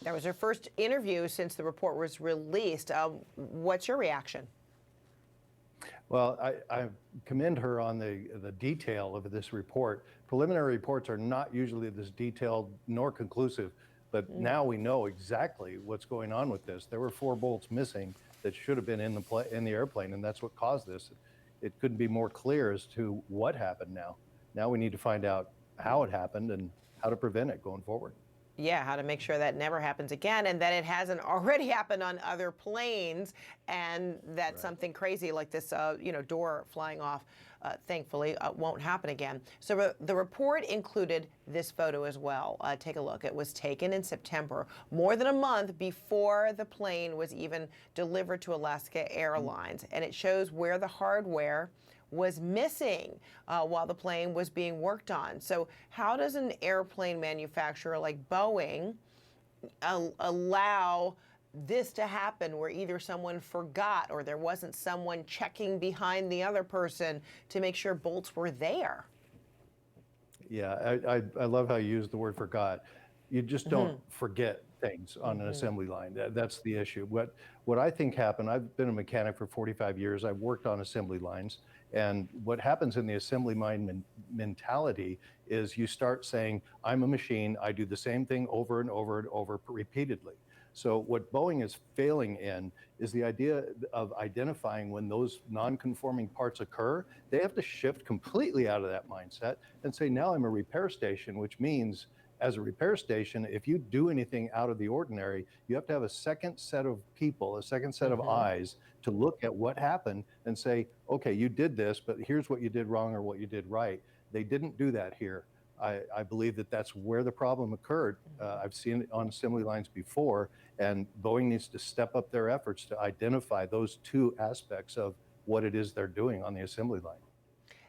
That was her first interview since the report was released. What's your reaction? Well, I commend her on the detail of this report. Preliminary reports are not usually this detailed nor conclusive, but now we know exactly what's going on with this. There were 4 bolts missing that should have been in the airplane, and that's what caused this. It couldn't be more clear as to what happened now. Now we need to find out how it happened and how to prevent it going forward. Yeah, how to make sure that never happens again, and that it hasn't already happened on other planes, and that something crazy like this, door flying off, thankfully, won't happen again. So the report included this photo as well. Take a look. It was taken in September, more than a month before the plane was even delivered to Alaska Airlines, and it shows where the hardware was missing while the plane was being worked on. So how does an airplane manufacturer like Boeing allow this to happen, where either someone forgot or there wasn't someone checking behind the other person to make sure bolts were there? Yeah, I love how you use the word forgot. You just don't forget things on an assembly line. That's the issue. What I think happened, I've been a mechanic for 45 years. I've worked on assembly lines. And what happens in the assembly line mentality is you start saying, I'm a machine. I do the same thing over and over and over repeatedly. So what Boeing is failing in is the idea of identifying when those non-conforming parts occur. They have to shift completely out of that mindset and say, now I'm a repair station, which means as a repair station, if you do anything out of the ordinary, you have to have a second set of people, a second set of eyes to look at what happened and say, okay, you did this, but here's what you did wrong or what you did right. They didn't do that here. I believe that that's where the problem occurred. I've seen it on assembly lines before, and Boeing needs to step up their efforts to identify those 2 aspects of what it is they're doing on the assembly line.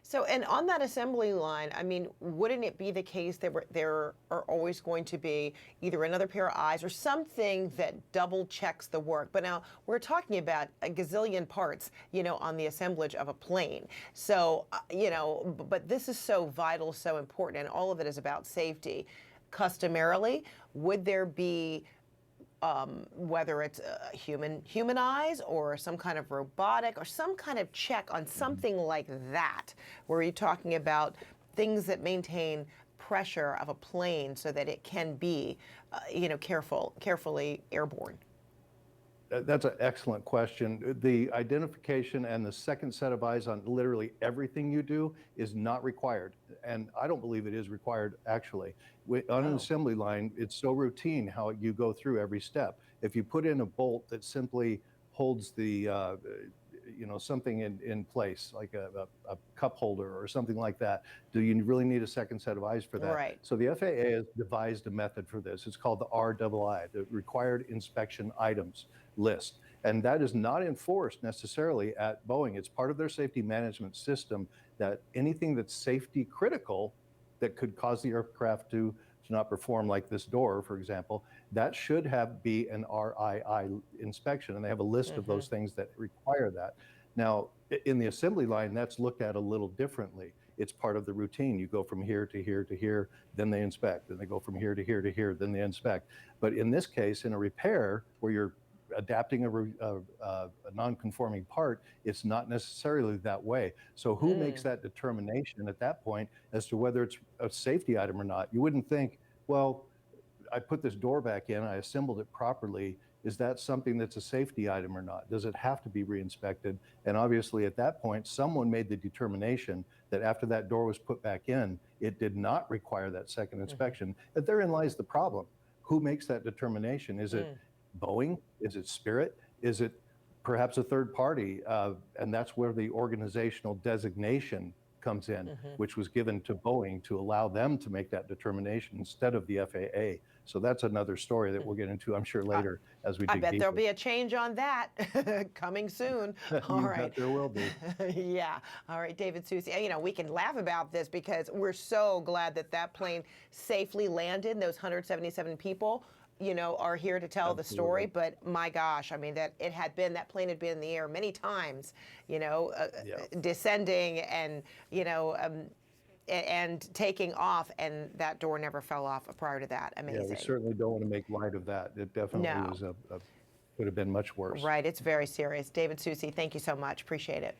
So, and on that assembly line, I mean, wouldn't it be the case that there are always going to be either another pair of eyes or something that double checks the work? But now we're talking about a gazillion parts, on the assemblage of a plane. So, but this is so vital, so important, and all of it is about safety. Customarily, would there be whether it's human eyes or some kind of robotic or some kind of check on something like that, where you're talking about things that maintain pressure of a plane so that it can be, carefully airborne? That's an excellent question. The identification and the second set of eyes on literally everything you do is not required. And I don't believe it is required, actually. On an assembly line, it's so routine how you go through every step. If you put in a bolt that simply holds the, something in place, like a cup holder or something like that, do you really need a second set of eyes for that? Right. So the FAA has devised a method for this. It's called the RII, the Required Inspection Items list. And that is not enforced necessarily at Boeing. It's part of their safety management system that anything that's safety critical that could cause the aircraft to not perform, like this door, for example, that should be an RII inspection. And they have a list of those things that require that. Now, in the assembly line, that's looked at a little differently. It's part of the routine. You go from here to here to here, then they inspect. Then they go from here to here to here, then they inspect. But in this case, in a repair where you're adapting a non-conforming part, it's not necessarily that way. So who makes that determination at that point as to whether it's a safety item or not? You wouldn't think, well, I put this door back in, I assembled it properly. Is that something that's a safety item or not? Does it have to be re-inspected? And obviously at that point, someone made the determination that after that door was put back in, it did not require that second inspection. And therein lies the problem. Who makes that determination? Is it Boeing? Is it Spirit? Is it perhaps a third party? And that's where the organizational designation comes in, which was given to Boeing to allow them to make that determination instead of the FAA. So that's another story that we'll get into, I'm sure, later as we dig deeper. I bet there'll be a change on that coming soon. All right. There will be. Yeah. All right, David Susi. We can laugh about this because we're so glad that plane safely landed. Those 177 people are here to tell the story, but my gosh, I mean, that plane had been in the air many times, descending and, and taking off, and that door never fell off prior to that. Yeah, Amazing. we certainly don't want to make light of that. It definitely No. was could have been much worse. Right, it's very serious. David Susi, thank you so much. Appreciate it.